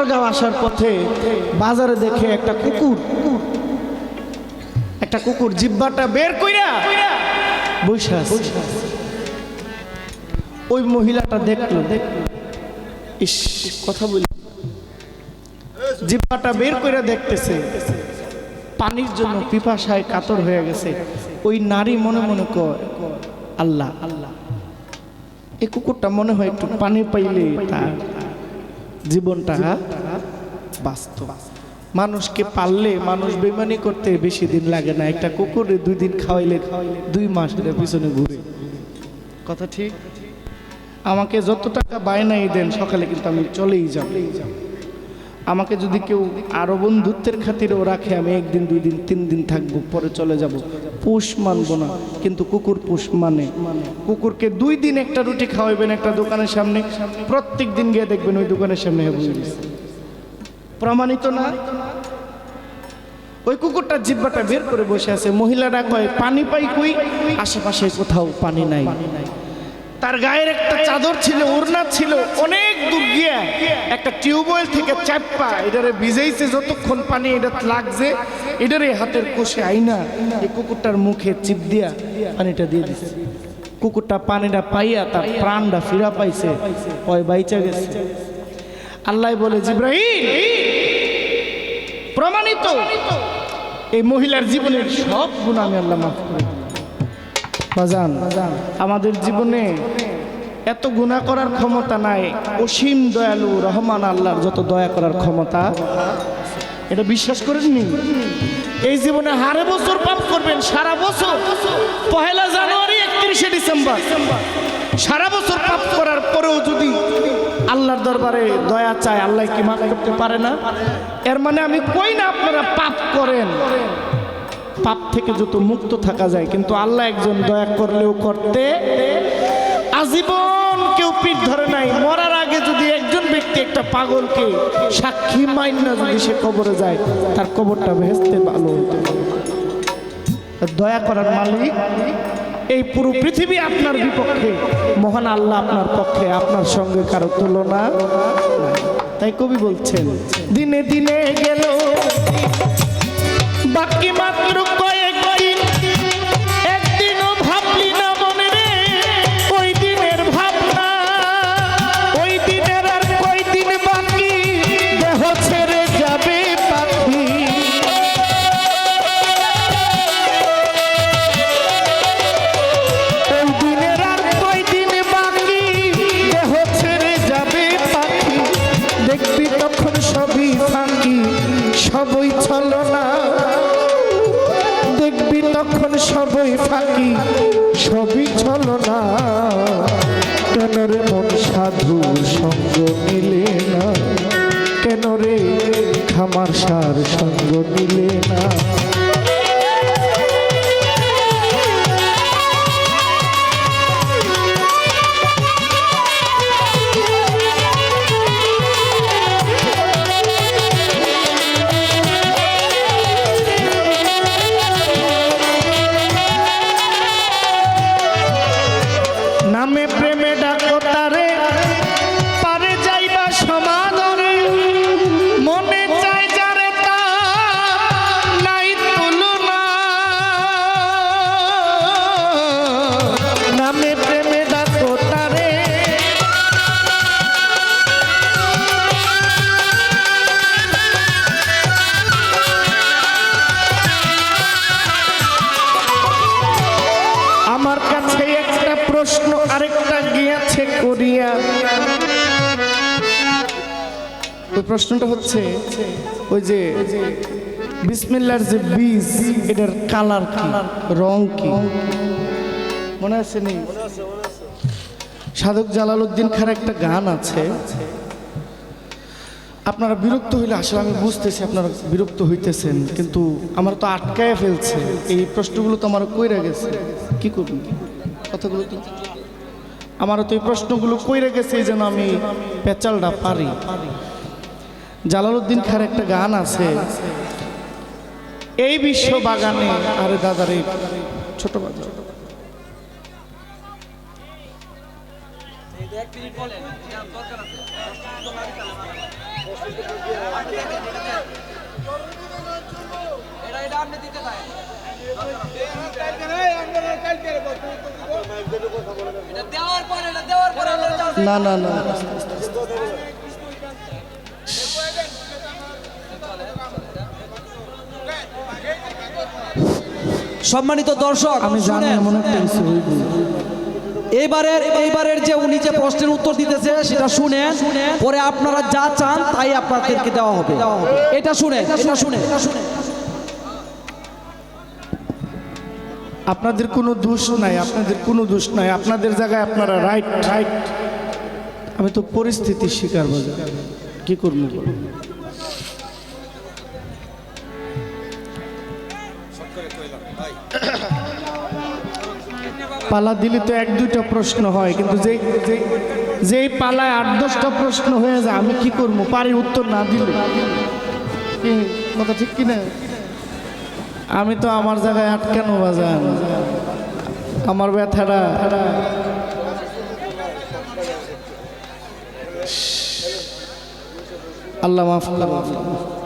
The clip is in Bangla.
ঠাকুরগাঁও আসার পথে বাজারে দেখে একটা কুকুর জিহ্বাটা বের কইরা বসে আছে। ওই মহিলাটা দেখলো, ইস, কথা বলি, জিহ্বাটা বের কইরা দেখতেছে, পানির জন্য পিপাসায় কাতর হয়ে গেছে। ওই নারী মনে মনে কয়, আল্লাহ আল্লাহ, এই কুকুরটা মনে হয় একটু পানি পাইলে তার জীবনটা বাঁচত। মানুষকে পাললে মানুষ বেইমানি করতে বেশি দিন লাগে না, একটা কুকুরে 2 দিন খাওয়াইলে 2 মাস এর পিছনে ঘুরে। কথা ঠিক? আমাকে যত টাকা বায়নাই দেন সকালে কিন্তু আমি চলেই যাব। আমাকে যদি কেউ আরো বন্ধুত্বের খাতিরেও রাখে, আমি 1 দিন 2 দিন 3 দিন থাকবো, পরে চলে যাব। পুষ মানবো না, কিন্তু কুকুর পুষ মানে। কুকুরকে 2 দিন একটা রুটি খাওয়াইবেন একটা দোকানের সামনে, প্রত্যেক দিন গিয়ে দেখবেন ওই দোকানের সামনে বসে গেছে। প্রমাণিত না? ওই কুকুরটা জিহ্বাটা বের করে বসে আছে। মহিলাটা কয়, পানি পাই কই? আশেপাশে কোথাও পানি নাই। তার গায়ের একটা চাদর ছিল, ওড়না ছিল, অনেক দূর গিয়া একটা টিউবওয়েল থেকে চাপা এটারে ভিজাইছে, যতক্ষণ পানি এটা লাগছে এটারে হাতের কোষে আইনা এই কুকুরটার মুখে চিপ দিয়া পানিটা দিয়ে দিছে। কুকুরটা পানিটা পাইয়া তার প্রাণটা ফিরা পাইছে, ওই বাইচা গেছে। আল্লাহ বলে, জিব্রাইল, প্রমাণিত এই মহিলার জীবনের সব গুনাহ আমি আল্লাহ মাফ করে দিলাম। বাজান, আমাদের জীবনে এত গুনাহ করার ক্ষমতা নাই, অসীম দয়ালু রহমান আল্লাহর যত দয়া করার ক্ষমতা, এটা বিশ্বাস করেননি? এই জীবনে হারে বছর পাপ করবেন, সারা বছর 1 জানুয়ারি 31 ডিসেম্বর সারা বছর পাপ করার পরেও যদি আল্লাহর দরবারে দয়া চায়, আল্লাহ কি মাফ করতে পারে না? এর মানে আমি কই না আপনারা পাপ করেন, পাপ থেকে যত মুক্ত থাকা যায়, কিন্তু আল্লাহ একজন দয়া করলেও করতে আজীবন কেউ পিঠ ধরে নাই। মরার আগে যদি একজন ব্যক্তি একটা পাগলকে সাক্ষী মাইন্না যদি সে কবরে যায়, তার কবরটা বেহেশতে ভালো হতো। দয়া করার মালিক এই পুরো পৃথিবী আপনার বিপক্ষে, মহান আল্লাহ আপনার পক্ষে, আপনার সঙ্গে কারো তুলনা। তাই কবি বলছেন, দিনে দিনে গেল বাকি মাত্র কয়েকদিন, একদিনও ভাবলি না মনে রে ওই দিনের ভাবনা, ওই দিনের আর কয়দিন বাকি, দেহ ছেড়ে যাবে পাখি। ওই দিনের আর কয়দিন বাকি, দেহ ছেড়ে যাবে পাখি। দেখবি তখন সবই ফাঁকি, সবই ছলনা। দেখবি তখন সবই ফাঁকি, সবই ছলনা। কেন রে মন সাধুর সঙ্গ মিলে না, কেন রে খামার সার সঙ্গ মিলে না। নামে প্রেমে ডাকো তারে, পারে যাইবা সমাদরে, মনে চাই যারে তা নাই তুলনা। নামে প্রেমে ডাকো তারে, আমার কাছে একটা প্রশ্ন আরেকটা গিয়াছে করিয়া। ওই প্রশ্নটা হচ্ছে, ওই যে বিসমিল্লাহর যে বীজ, এটার কালার কি, রং কি মনে আছে? নেই? সাধক জালালউদ্দিন খার একটা গান আছে, আপনারা বিরক্ত হইলে আসলে আমি বুঝতেছি আপনারা বিরক্ত হইতেছেন, কিন্তু আমার তো আটকায় ফেলছে এই প্রশ্নগুলো, তো আমার কইরা গেছে, কি করবেন কথাগুলো? তো আমারও তো এই প্রশ্নগুলো কইরা গেছে, এই যেন আমি পেঁচালটা পারি। জালালউদ্দিন খার একটা গান আছে, এই বিশ্ব বাগানে, আরে দাদারে ছোট বাজার, না না না, সম্মানিত দর্শক, আমি জানি এমন একটা কিছু হইব। এইবারের যে উনি যে প্রশ্নের উত্তর দিতেছে সেটা শুনে পরে আপনারা যা চান তাই আপনাদেরকে দেওয়া হবে। এটা শুনে আপনাদের কোনো দোষ নাই, আপনাদের কোনো দোষ নাই, আপনাদের জায়গায় আপনারা রাইট। আমি তো পরিস্থিতির শিকার বাজার, কি করবো? পালা দিলে তো 1-2টা প্রশ্ন হয়, কিন্তু যেই পালায় 8-10টা প্রশ্ন হয়ে যায়, আমি কি করবো? পারি উত্তর না দিলে। কথা ঠিক কিনা? আমি তো আমার জায়গায় আটকানো বাজান, আমার ব্যথাটা। আল্লাহ মাফ করুন।